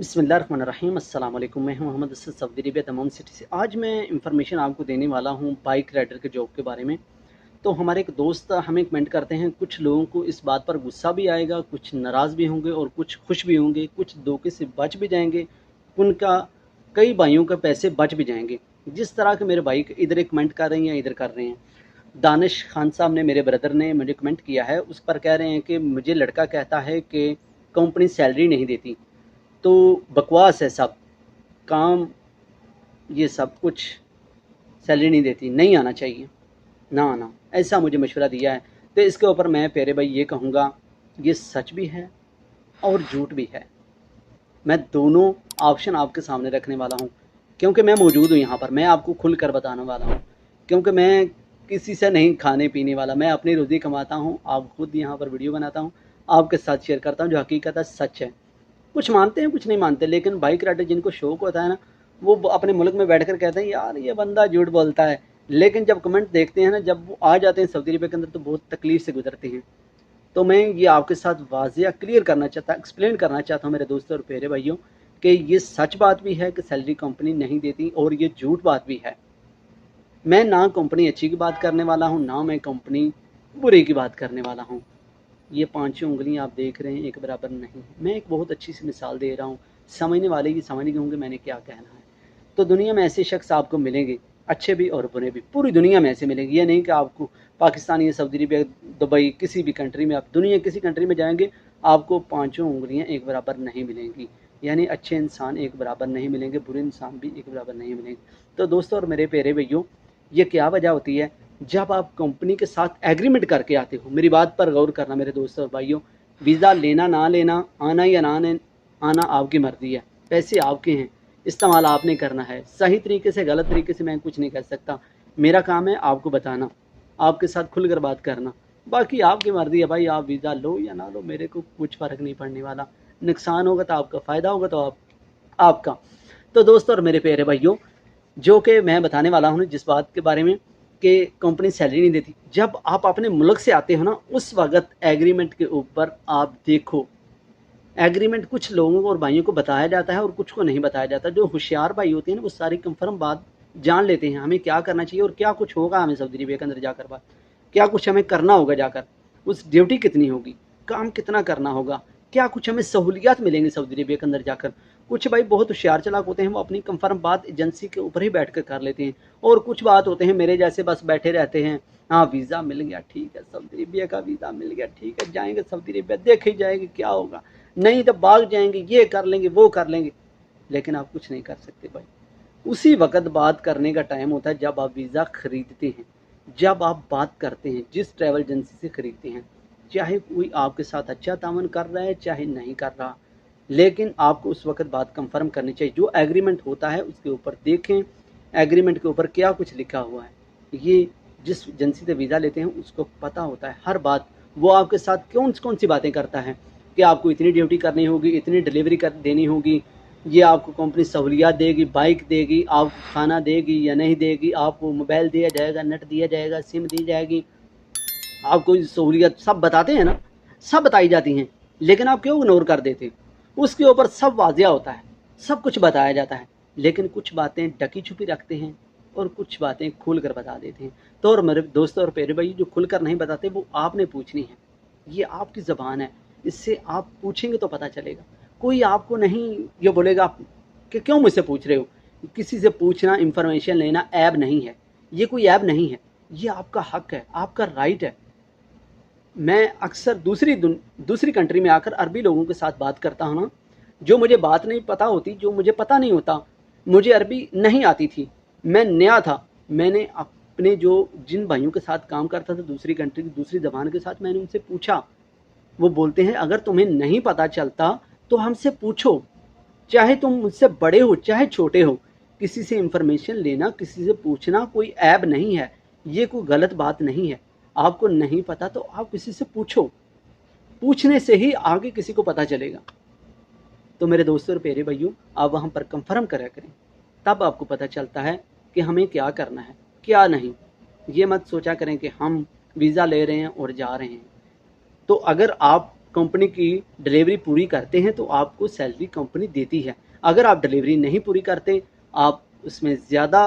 बिस्मिल्लाहिर्रहमानिर्रहीम अस्सलाम वालेकुम। मैं हूं Mohammad Asad Saudi Arabia Dammam city से। आज मैं इंफॉर्मेशन आपको देने वाला हूं बाइक राइडर के जॉब के बारे में। तो हमारे एक दोस्त हमें कमेंट करते हैं, कुछ लोगों को इस बात पर गुस्सा भी आएगा, कुछ नाराज़ भी होंगे और कुछ खुश भी होंगे, कुछ धोखे से बच भी जाएंगे, उनका कई भाइयों के पैसे बच भी जाएंगे। जिस तरह के मेरे भाई इधर एक कमेंट कर रहे हैं या इधर कर रहे हैं। दानिश खान साहब ने, मेरे ब्रदर ने मुझे कमेंट किया है, उस पर कह रहे हैं कि मुझे लड़का कहता है कि कंपनी सैलरी नहीं देती। तो बकवास है सब काम, ये सब कुछ सैलरी नहीं देती, नहीं आना चाहिए, ना आना, ऐसा मुझे मशवरा दिया है। तो इसके ऊपर मैं प्यारे भाई ये कहूँगा, ये सच भी है और झूठ भी है। मैं दोनों ऑप्शन आपके सामने रखने वाला हूँ, क्योंकि मैं मौजूद हूँ यहाँ पर। मैं आपको खुल कर बताने वाला हूँ, क्योंकि मैं किसी से नहीं खाने पीने वाला। मैं अपनी रोज़ी कमाता हूँ, आप खुद यहाँ पर वीडियो बनाता हूँ, आपके साथ शेयर करता हूँ जो हकीकत है, सच है। कुछ मानते हैं कुछ नहीं मानते, लेकिन बाइक राइडर जिनको शौक होता है ना, वो अपने मुल्क में बैठकर कहते हैं यार ये बंदा झूठ बोलता है। लेकिन जब कमेंट देखते हैं ना, जब वो आ जाते हैं सऊदी अरब के अंदर, तो बहुत तकलीफ से गुजरते हैं। तो मैं ये आपके साथ वाजिया क्लियर करना चाहता, एक्सप्लेन करना चाहता हूँ मेरे दोस्तों और प्यारे भाइयों, कि ये सच बात भी है कि सैलरी कंपनी नहीं देती, और ये झूठ बात भी है। मैं ना कंपनी अच्छी की बात करने वाला हूँ, ना मैं कंपनी बुरी की बात करने वाला हूँ। ये पांचों उंगलियां आप देख रहे हैं एक बराबर नहीं। मैं एक बहुत अच्छी सी मिसाल दे रहा हूँ, समझने वाले ही समझ गए होंगे मैंने क्या कहना है। तो दुनिया में ऐसे शख्स आपको मिलेंगे, अच्छे भी और बुरे भी, पूरी दुनिया में ऐसे मिलेंगे। ये नहीं कि आपको पाकिस्तान या सऊदी अरबिया, दुबई, किसी भी कंट्री में, आप दुनिया किसी कंट्री में जाएंगे, आपको पांचों उंगलियां एक बराबर नहीं मिलेंगी। यानी अच्छे इंसान एक बराबर नहीं मिलेंगे, बुरे इंसान भी एक बराबर नहीं मिलेंगे। तो दोस्तों और मेरे प्यारे भैयों, ये क्या वजह होती है? जब आप कंपनी के साथ एग्रीमेंट करके आते हो, मेरी बात पर गौर करना मेरे दोस्तों और भाइयों। वीज़ा लेना ना लेना, आना या ना आना आपकी मर्जी है, पैसे आपके हैं, इस्तेमाल आपने करना है। सही तरीके से गलत तरीके से मैं कुछ नहीं कर सकता। मेरा काम है आपको बताना, आपके साथ खुलकर बात करना। बाकी आपकी मर्जी है भाई, आप वीज़ा लो या ना लो, मेरे को कुछ फ़र्क नहीं पड़ने वाला। नुकसान होगा तो आपका, फ़ायदा होगा तो आपका। तो दोस्तों और मेरे प्यारे भाइयों, जो कि मैं बताने वाला हूँ जिस बात के बारे में, कि कंपनी सैलरी नहीं देती। जब आप अपने मुल्क से आते हो ना, उस वक्त एग्रीमेंट के ऊपर आप देखो, एग्रीमेंट कुछ लोगों को और भाइयों को बताया जाता है और कुछ को नहीं बताया जाता। जो होशियार भाई होते हैं ना, वो सारी कंफर्म बात जान लेते हैं, हमें क्या करना चाहिए और क्या कुछ होगा हमें सऊदी अरबिया के अंदर जाकर, बात क्या कुछ हमें करना होगा जाकर, उस ड्यूटी कितनी होगी, काम कितना करना होगा, क्या कुछ हमें सहूलियात मिलेंगी सऊदी अरबिया के अंदर जाकर। कुछ भाई बहुत होशियार चलाक होते हैं, वो अपनी कंफर्म बात एजेंसी के ऊपर ही बैठ कर लेते हैं। और कुछ बात होते हैं मेरे जैसे, बस बैठे रहते हैं, हाँ वीज़ा मिल गया ठीक है, सऊदी अरबिया का वीज़ा मिल गया ठीक है, जाएंगे सऊदी अरबिया, देखी जाएगी क्या होगा, नहीं तो भाग जाएंगे, ये कर लेंगे वो कर लेंगे। लेकिन आप कुछ नहीं कर सकते भाई। उसी वक्त बात करने का टाइम होता है जब आप वीज़ा खरीदते हैं, जब आप बात करते हैं जिस ट्रैवल एजेंसी से खरीदते हैं। चाहे कोई आपके साथ अच्छा तावन कर रहा है चाहे नहीं कर रहा, लेकिन आपको उस वक्त बात कंफर्म करनी चाहिए। जो एग्रीमेंट होता है उसके ऊपर देखें, एग्रीमेंट के ऊपर क्या कुछ लिखा हुआ है। ये जिस एजेंसी से वीज़ा लेते हैं उसको पता होता है हर बात। वो आपके साथ कौन कौन सी बातें करता है, कि आपको इतनी ड्यूटी करनी होगी, इतनी डिलीवरी कर देनी होगी, ये आपको कंपनी सहूलियात देगी, बाइक देगी, आपको खाना देगी या नहीं देगी, आपको मोबाइल दिया जाएगा, नेट दिया जाएगा, सिम दी जाएगी, आपको सहूलियत सब बताते हैं ना, सब बताई जाती हैं। लेकिन आप क्यों इग्नोर कर देते हैं? उसके ऊपर सब वाजिया होता है, सब कुछ बताया जाता है, लेकिन कुछ बातें ढकी छुपी रखते हैं और कुछ बातें खुल कर बता देते हैं। तो और मेरे दोस्तों और प्यारे भाई, जो खुल कर नहीं बताते वो आपने पूछनी है, ये आपकी ज़बान है, इससे आप पूछेंगे तो पता चलेगा। कोई आपको नहीं ये बोलेगा कि क्यों मुझसे पूछ रहे हो। किसी से पूछना, इंफॉर्मेशन लेना ऐब नहीं है, ये कोई ऐब नहीं है, ये आपका हक है, आपका राइट है। मैं अक्सर दूसरी कंट्री में आकर अरबी लोगों के साथ बात करता हूँ ना, जो मुझे बात नहीं पता होती, जो मुझे पता नहीं होता, मुझे अरबी नहीं आती थी, मैं नया था। मैंने अपने जो जिन भाइयों के साथ काम करता था दूसरी कंट्री की दूसरी ज़बान के साथ, मैंने उनसे पूछा। वो बोलते हैं अगर तुम्हें नहीं पता चलता तो हमसे पूछो, चाहे तुम मुझसे बड़े हो चाहे छोटे हो। किसी से इंफॉर्मेशन लेना, किसी से पूछना कोई ऐब नहीं है, ये कोई गलत बात नहीं है। आपको नहीं पता तो आप किसी से पूछो, पूछने से ही आगे किसी को पता चलेगा। तो मेरे दोस्तों और प्यारे भाइयों, आप वहाँ पर कंफर्म करा करें, तब आपको पता चलता है कि हमें क्या करना है क्या नहीं। ये मत सोचा करें कि हम वीज़ा ले रहे हैं और जा रहे हैं। तो अगर आप कंपनी की डिलीवरी पूरी करते हैं तो आपको सैलरी कंपनी देती है। अगर आप डिलीवरी नहीं पूरी करते, आप उसमें ज़्यादा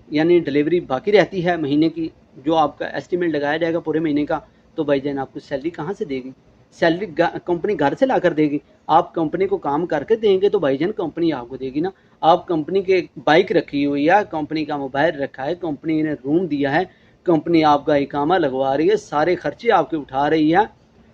यानी डिलीवरी बाकी रहती है महीने की, जो आपका एस्टिमेट लगाया जाएगा पूरे महीने का, तो भाईजान आपको सैलरी कहाँ से देगी? सैलरी कंपनी घर से ला कर देगी। आप कंपनी को काम करके देंगे तो भाईजान कंपनी आपको देगी ना। आप कंपनी के बाइक रखी हुई है, कंपनी का मोबाइल रखा है, कंपनी ने रूम दिया है, कंपनी आपका इकामा लगवा रही है, सारे खर्चे आपके उठा रही है,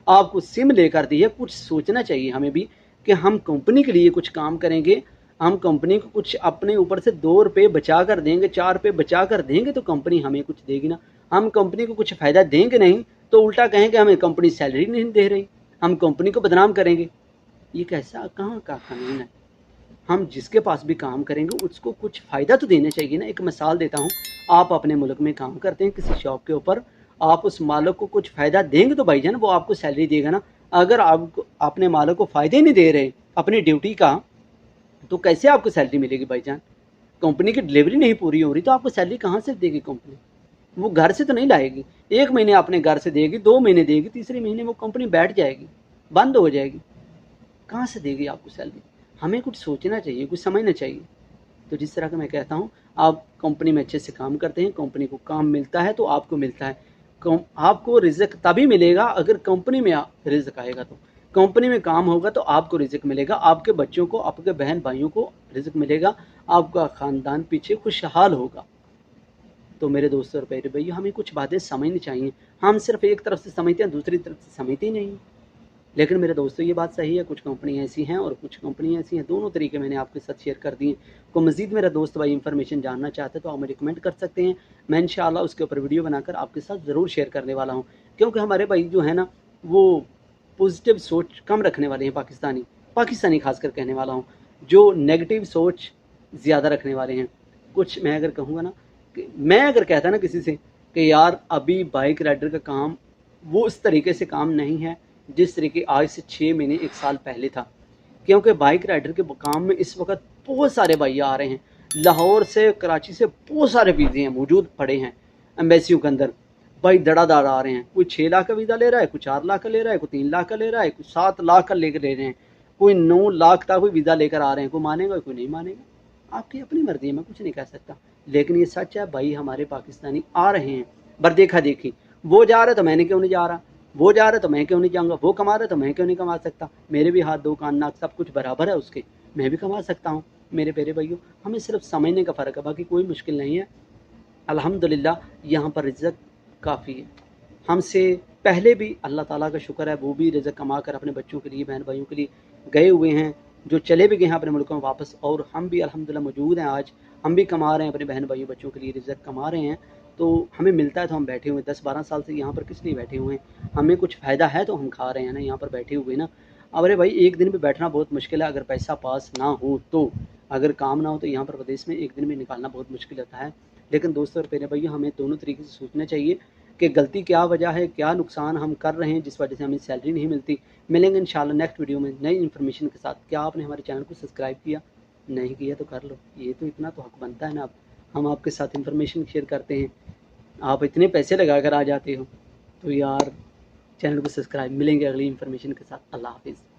आपको सिम लेकर दी है। कुछ सोचना चाहिए हमें भी कि हम कंपनी के लिए कुछ काम करेंगे, हम कंपनी को कुछ अपने ऊपर से 2 रुपये बचा कर देंगे, 4 रुपये बचा कर देंगे तो कंपनी हमें कुछ देगी ना। हम कंपनी को कुछ फ़ायदा देंगे नहीं तो उल्टा कहेंगे हमें कंपनी सैलरी नहीं दे रही, हम कंपनी को बदनाम करेंगे। ये कैसा कहाँ का कानून है? हम जिसके पास भी काम करेंगे उसको कुछ फ़ायदा तो देना चाहिए ना। एक मिसाल देता हूँ, आप अपने मुल्क में काम करते हैं किसी शॉप के ऊपर, आप उस मालिक को कुछ फ़ायदा देंगे तो भाईजान वो आपको सैलरी देगा ना। अगर आप अपने मालिक को फ़ायदे नहीं दे रहे अपनी ड्यूटी का, तो कैसे आपको सैलरी मिलेगी भाईजान? कंपनी की डिलीवरी नहीं पूरी हो रही तो आपको सैलरी कहाँ से देगी कंपनी? वो घर से तो नहीं लाएगी। 1 महीने अपने घर से देगी, 2 महीने देगी, तीसरे महीने वो कंपनी बैठ जाएगी, बंद हो जाएगी। कहाँ से देगी आपको सैलरी? हमें कुछ सोचना चाहिए, कुछ समझना चाहिए। तो जिस तरह का मैं कहता हूँ, आप कंपनी में अच्छे से काम करते हैं, कंपनी को काम मिलता है तो आपको मिलता है। आपको रिज़्क तभी मिलेगा अगर कंपनी में रिज़्क आएगा। तो कंपनी में काम होगा तो आपको रिज़्क मिलेगा, आपके बच्चों को, आपके बहन भाइयों को रिज़्क मिलेगा, आपका ख़ानदान पीछे खुशहाल होगा। तो मेरे दोस्तों और प्यारे भैया, हमें कुछ बातें समझनी चाहिए। हम सिर्फ एक तरफ से समझते हैं, दूसरी तरफ से समझते ही नहीं। लेकिन मेरे दोस्तों ये बात सही है, कुछ कंपनी ऐसी हैं और कुछ कंपनी ऐसी हैं। दोनों तरीके मैंने आपके साथ शेयर कर दिए। को मज़ीद मेरा दोस्त भाई इन्फॉर्मेशन जानना चाहते हैं तो आप मुझे कमेंट कर सकते हैं। मैं इंशाअल्लाह उसके ऊपर वीडियो बनाकर आपके साथ ज़रूर शेयर करने वाला हूँ। क्योंकि हमारे भाई जो है ना, वो पॉजिटिव सोच कम रखने वाले हैं। पाकिस्तानी खासकर कहने वाला हूँ, जो नेगेटिव सोच ज़्यादा रखने वाले हैं। कुछ मैं अगर कहूँगा ना, कि मैं अगर कहता ना किसी से कि यार अभी बाइक राइडर का काम वो उस तरीके से काम नहीं है जिस तरीके आज से 6 महीने 1 साल पहले था। क्योंकि बाइक राइडर के काम में इस वक्त बहुत सारे भैया आ रहे हैं। लाहौर से, कराची से बहुत सारे वीज़े हैं मौजूद पड़े हैं एम्बेसियों के अंदर। भाई धड़ाधड़ आ रहे हैं। कोई 6 लाख का वीज़ा ले रहा है, कोई 4 लाख का ले रहा है, कोई 3 लाख का ले रहा है, कोई 7 लाख का लेकर ले रहे हैं, कोई 9 लाख का कोई वीज़ा लेकर आ रहे हैं। कोई मानेगा, कोई नहीं मानेगा, आपकी अपनी मर्जी है, मैं कुछ नहीं कह सकता। लेकिन ये सच है भाई, हमारे पाकिस्तानी आ रहे हैं। पर देखा देखी, वो जा रहा है तो मैंने क्यों नहीं जा रहा, वो जा रहा है तो मैं क्यों नहीं जाऊँगा, वो कमा रहा है तो मैं क्यों नहीं कमा सकता। मेरे भी हाथ 2 कान नाक सब कुछ बराबर है उसके, मैं भी कमा सकता हूँ। मेरे प्यारे भाइयों, हमें सिर्फ समझने का फ़र्क है, बाकी कोई मुश्किल नहीं है। अल्हम्दुलिल्लाह यहाँ पर रिज़्क़ काफ़ी है। हमसे पहले भी अल्लाह ताला का शुक्र है, वो भी रिज़्क़ कमा कर अपने बच्चों के लिए, बहन भाइयों के लिए गए हुए हैं, जो चले भी गए हैं अपने मुल्कों में वापस। और हम भी अल्हम्दुलिल्लाह मौजूद हैं आज, हम भी कमा रहे हैं अपने बहन भाइयों बच्चों के लिए, रिज़्क़ कमा रहे हैं। तो हमें मिलता है तो हम बैठे हुए हैं। 10-12 साल से यहाँ पर किस लिए बैठे हुए हैं? हमें कुछ फ़ायदा है तो हम खा रहे हैं ना, यहाँ पर बैठे हुए ना। अरे भाई, एक दिन भी बैठना बहुत मुश्किल है अगर पैसा पास ना हो तो। अगर काम ना हो तो यहाँ पर प्रदेश में एक दिन भी निकालना बहुत मुश्किल होता है। लेकिन दोस्तों और प्यारे भैया, हमें दोनों तरीके से सोचना चाहिए कि गलती क्या वजह है, क्या नुकसान हम कर रहे हैं जिस वजह से हमें सैलरी नहीं मिलती। मिलेंगे इंशाल्लाह नेक्स्ट वीडियो में नई इन्फॉर्मेशन के साथ। क्या आपने हमारे चैनल को सब्सक्राइब किया? नहीं किया तो कर लो, ये तो इतना तो हक बनता है ना। हम आपके साथ इन्फॉर्मेशन शेयर करते हैं, आप इतने पैसे लगा कर आ जाते हो, तो यार चैनल को सब्सक्राइब। मिलेंगे अगली इन्फॉर्मेशन के साथ। अल्लाह हाफिज़।